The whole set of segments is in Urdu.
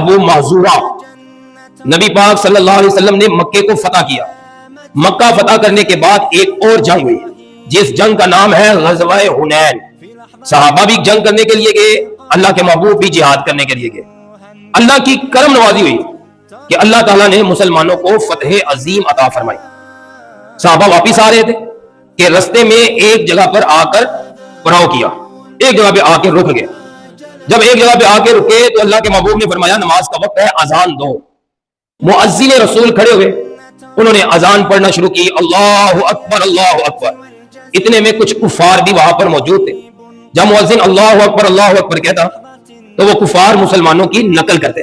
ابو محذورہ۔ نبی پاک صلی اللہ علیہ وسلم نے مکے کو فتح کیا۔ مکہ فتح کرنے کے بعد ایک اور جنگ ہوئی جس جنگ کا نام ہے غزوہ حنین۔ صحابہ بھی جنگ کرنے کے لیے گئے، اللہ کے محبوب بھی جہاد کرنے کے لیے گئے۔ اللہ کی کرم نوازی ہوئی کہ اللہ تعالیٰ نے مسلمانوں کو فتح عظیم عطا فرمائی۔ صحابہ واپس آ رہے تھے کہ رستے میں ایک جگہ پر آ کر پڑاؤ کیا، ایک جگہ پہ آ کے رک گئے۔ جب ایک جگہ پہ آ کے رکے تو اللہ کے محبوب نے فرمایا نماز کا وقت ہے، اذان دو۔ مؤذن رسول کھڑے ہوئے، انہوں نے اذان پڑھنا شروع کی، اللہ اکبر اللہ اکبر۔ اتنے میں کچھ کفار بھی وہاں پر موجود تھے۔ جب مؤذن اللہ اکبر کہتا تو وہ کفار مسلمانوں کی نقل کرتے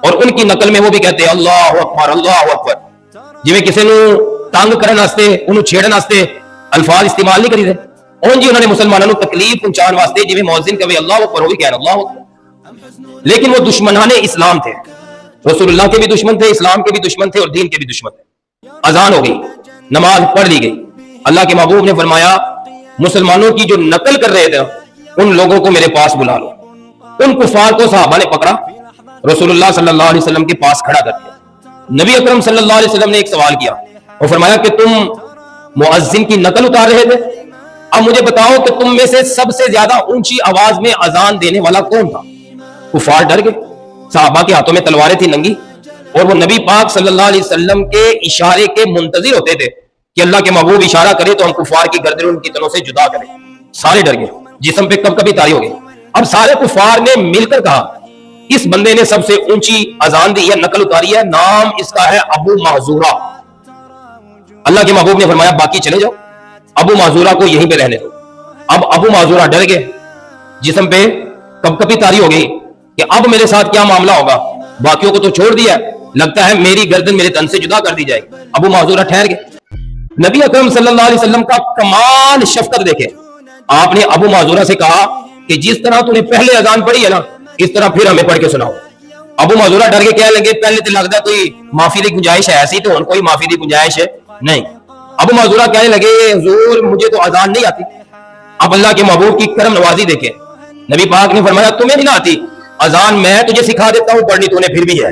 اور ان کی نقل میں وہ بھی کہتے اللہ اکبر۔ جی کسی نو تنگ کرنے واسطے، انہوں چھیڑن واسطے الفاظ استعمال نہیں کریتے، اون جی انہوں نے مسلمانوں کو تکلیف پہنچان واسطے جی مؤذن کہے اللہ اکبر وہ بھی کہہ اللہ اکبر۔ لیکن وہ دشمنان اسلام تھے، رسول اللہ کے بھی دشمن تھے، اسلام کے بھی دشمن تھے اور دین کے بھی دشمن تھے۔ اذان ہو گئی، نماز پڑھ لی گئی۔ اللہ کے محبوب نے فرمایا مسلمانوں کی جو نقل کر رہے تھے ان لوگوں کو میرے پاس بلا لو۔ ان کفار کو صحابہ نے پکڑا، رسول اللہ صلی اللہ علیہ وسلم کے پاس کھڑا کر دیا۔ نبی اکرم صلی اللہ علیہ وسلم نے ایک سوال کیا اور فرمایا کہ تم مؤذن کی نقل اتار رہے تھے، اب مجھے بتاؤ کہ تم میں سے سب سے زیادہ اونچی آواز میں اذان دینے والا کون تھا؟ کفار ڈر گئے، صحابہ کے ہاتھوں میں تلواریں تھی ننگی، اور وہ نبی پاک صلی اللہ علیہ وسلم کے اشارے کے منتظر ہوتے تھے کہ اللہ کے محبوب اشارہ کرے تو ہم کفار کی گردن ان کی تنوں سے جدا کریں۔ سارے ڈر گئے، جسم پہ کب کبھی تاری ہو گئے۔ اب سارے کفار نے مل کر کہا اس بندے نے سب سے اونچی اذان دی ہے، نقل اتاری ہے، نام اس کا ہے ابو محذورہ۔ اللہ کے محبوب نے فرمایا باقی چلے جاؤ، ابو محذورہ کو یہیں پہ رہنے دو۔ اب ابو محذورہ ڈر گئے، جسم پہ کب کبھی تاری ہو گئی کہ اب میرے ساتھ کیا معاملہ ہوگا، باقیوں کو تو چھوڑ دیا، لگتا ہے میری گردن میرے تن سے جدا کر دی جائے گی۔ ابو محذورہ ٹھہر گئے۔ نبی اکرم صلی اللہ علیہ وسلم کا کمال شفقت دیکھے، آپ نے ابو محذورہ سے کہا کہ جس طرح تو نے پہلے اذان پڑھی ہے نا اس طرح پھر ہمیں پڑھ کے سناؤ۔ ابو محذورہ ڈر کے کہنے لگے پہلے تو لگتا کوئی معافی کی گنجائش ہے، ایسی تو کوئی معافی کی گنجائش ہے نہیں۔ ابو محذورہ کہنے لگے حضور مجھے تو اذان نہیں آتی۔ اب اللہ کے محبوب کی کرم نوازی دیکھے، نبی پاک نے فرمایا تمہیں نہیں آتی اذان میں تجھے سکھا دیتا ہوں، پڑھنی تو نے پھر بھی ہے۔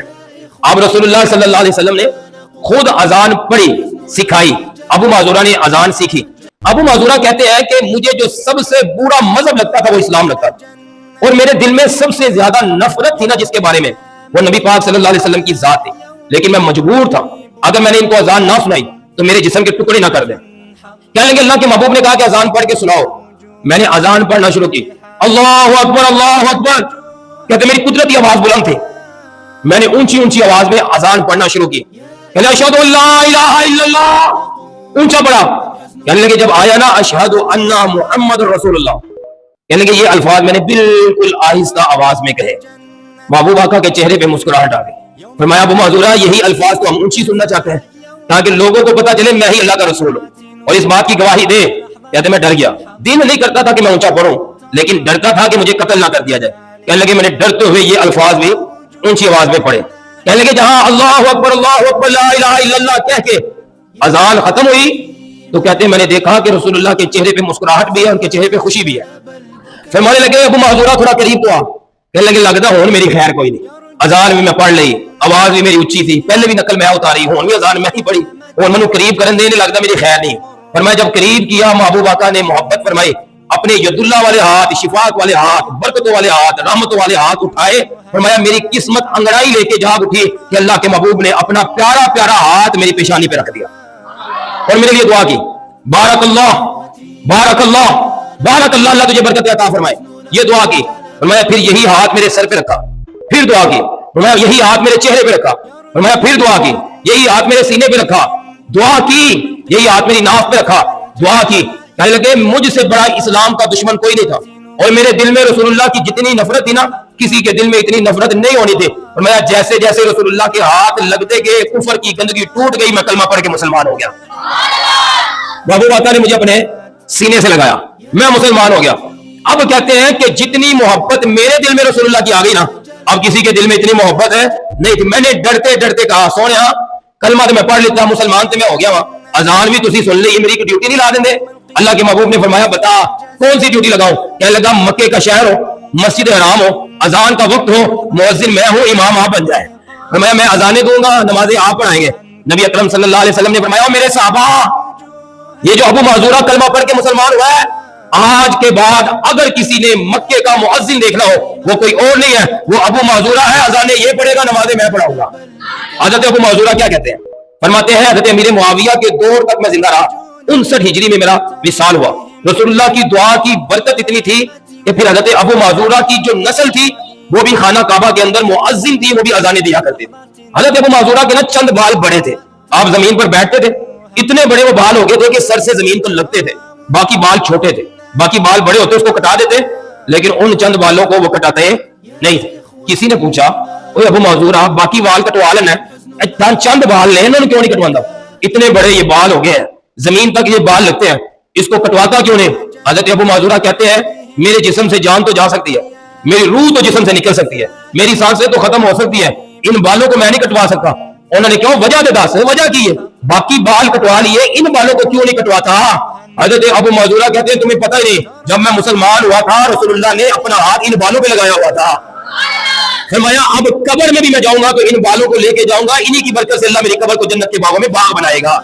اب رسول اللہ صلی اللہ علیہ وسلم نے خود اذان پڑھی، سکھائی، ابو محذورہ نے اذان سیکھی۔ ابو محذورہ کہتے ہیں کہ مجھے جو سب سے برا مذہب لگتا تھا وہ اسلام لگتا تھا، اور میرے دل میں سب سے زیادہ نفرت تھی نا جس کے بارے میں، وہ نبی پاک صلی اللہ علیہ وسلم کی ذات تھی، لیکن میں مجبور تھا اگر میں نے ان کو اذان نہ سنائی تو میرے جسم کے ٹکڑے نہ کر دیں۔ کہنے لگے اللہ کے محبوب نے کہا کہ اذان پڑھ کے سناؤ۔ میں نے اذان پڑھنا شروع کی، اللہ اکبر اللہ اکبر، کہتے میری قدرتی آواز بلند تھی، میں نے اونچی اونچی آواز میں اذان پڑھنا شروع کی، کہنے اشہد ان لا الہ الا اللہ، اونچا پڑھا۔ کہنے لگے جب آیا نا اشہد ان محمد رسول اللہ، کہنے لگے یہ الفاظ میں نے بالکل آہستہ آواز میں کہے۔ محبوب آقا کے چہرے پہ مسکراہٹ آ گئی۔ فرمایا ابو محذورہ یہی الفاظ تو ہم اونچی سننا چاہتے ہیں تاکہ لوگوں کو پتا چلے میں ہی اللہ کا رسول ہوں اور اس بات کی گواہی دے۔ کہتے میں ڈر گیا، دل نہیں کرتا تھا کہ میں اونچا پڑھوں لیکن ڈرتا تھا کہ مجھے قتل نہ کر دیا جائے۔ کہنے لگے میں نے ڈرتے ہوئے یہ الفاظ بھی اونچی آواز میں پڑھے۔ کہنے لگے جہاں اللہ اکبر لا الہ الا اللہ کہہ کے اذان ختم ہوئی تو کہتے ہیں میں نے دیکھا کہ رسول اللہ کے چہرے پہ مسکراہٹ بھی ہے، ان کے چہرے پہ خوشی بھی ہے۔ فرمانے لگے ابو محذورہ تھوڑا قریب تو آ، کہنے لگے لگتا ہوں میری خیر کوئی نہیں، اذان بھی میں پڑھ لی، آواز بھی میری اونچی تھی، پہلے بھی نقل میں اتاری، ہوں بھی اذان میں ہی پڑھی، اور میں قریب کرن دے نہیں لگتا میری خیر نہیں۔ فرمایا جب قریب کیا محبوب آقا نے محبت فرمائی، اپنے ید اللہ والے ہاتھ، شفاعت والے ہاتھ، برکتوں والے ہاتھ، رحمتوں والے ہاتھ اٹھائے، فرمایا میری قسمت انگڑائی لے کے جاگ اٹھی کہ اللہ کے محبوب نے اپنا پیارا پیارا ہاتھ میری پیشانی پہ رکھ دیا اور میرے لیے دعا کی، بارک اللہ بارک اللہ بارک اللہ، اللہ تجھے برکت عطا فرمائے۔ یہ دعا کی، فرمایا پھر یہی ہاتھ میرے سر پہ رکھا، پھر دعا کی، فرمایا یہی ہاتھ میرے چہرے پہ رکھا، فرمایا پھر دعا کی، یہی ہاتھ میرے سینے پہ رکھا، دعا کی، یہی ہاتھ میری ناف پہ رکھا، دعا کی۔ کہنے لگے مجھ سے بڑا اسلام کا دشمن کوئی نہیں تھا، اور میرے دل میں رسول اللہ کی جتنی نفرت تھی نا کسی کے دل میں اتنی نفرت نہیں ہونی تھی۔ فرمایا جیسے جیسے رسول اللہ کے ہاتھ لگتے گئے کفر کی گندگی ٹوٹ گئی، میں کلمہ پڑھ کے مسلمان ہو گیا۔ محبوب آقا نے مجھے اپنے سینے سے لگایا، میں مسلمان ہو گیا۔ اب کہتے ہیں کہ جتنی محبت میرے دل میں رسول اللہ کی آ گئی نا اب کسی کے دل میں اتنی محبت ہے نہیں تھی۔ میں نے ڈرتے ڈرتے کہا سونے کلمہ تو میں پڑھ لیتا، مسلمان تو میں ہو گیا وہاں، اذان بھی تسی سن لی، میری کوئی ڈیوٹی نہیں لا دیں دے۔ اللہ کے محبوب نے فرمایا بتا کون سی ڈیوٹی لگاؤں؟ کہنے لگا مکے کا شہر ہو، مسجد حرام ہو, اذان کا وقت ہو, مؤذن میں ہوں, امام آپ بن جائے, میں اذانیں دوں گا, نمازیں آپ پڑھائیں گے. نبی اکرم صلی اللہ علیہ وسلم نے فرمایا میرے صحابہ, یہ جو ابو معذورہ کلمہ پڑھ کے مسلمان ہوا ہے, آج کے بعد اگر کسی نے مکے کا مؤذن دیکھنا ہو, وہ کوئی اور نہیں ہے, وہ ابو معذورہ ہے, اذانیں یہ پڑھے گا, نمازیں میں پڑھاؤں گا. حضرت ابو معذورہ کیا کہتے ہیں؟ فرماتے ہیں حضرت امیر معاویہ کے دور تک میں زندہ رہا, 59 ہجری میں میرا وصال ہوا. رسول اللہ کی دعا کی برکت اتنی تھی کہ پھر حضرت ابو معذورہ کی جو نسل تھی وہ بھی خانہ کعبہ کے اندر مؤذن تھی, وہ بھی اذانیں دیا کرتے تھے. حضرت ابو معذورہ کے نا چند بال بڑے تھے, آپ زمین پر بیٹھتے تھے, اتنے بڑے وہ بال ہو گئے تھے کہ سر سے زمین کو لگتے تھے, باقی بال چھوٹے تھے, باقی بال بڑے ہوتے اس کو کٹا دیتے, لیکن ان چند بالوں کو وہ کٹاتے نہیں تھے. کسی نے پوچھا اوے ابو معذورہ باقی بال کٹوا لینا ہے, چند بال لے, انہوں نے کیوں نہیں کٹوانا, اتنے بڑے یہ بال ہو گئے ہیں, زمین تک یہ بال لگتے ہیں, اس کو کٹواتا کیوں نہیں؟ حضرت ابو معذورہ کہتے ہیں میرے جسم سے جان تو جا سکتی ہے, میری روح تو جسم سے نکل سکتی ہے, میری سانسیں تو ختم ہو سکتی ہے, ان بالوں کو میں نہیں کٹوا سکتا. انہوں نے کیوں؟ وجہ دے دس, وجہ کی ہے, باقی بال کٹوا لیے, ان بالوں کو کیوں نہیں کٹواتا؟ حضرت ابو معذورہ کہتے ہیں تمہیں پتہ ہی نہیں, جب میں مسلمان ہوا تھا رسول اللہ نے اپنا ہاتھ ان بالوں پہ لگایا ہوا تھا. فرمایا اب قبر میں بھی میں جاؤں گا تو ان بالوں کو لے کے جاؤں گا, انہی کی برکت سے اللہ میری قبر کو جنت کے باغوں میں باغ بنائے گا.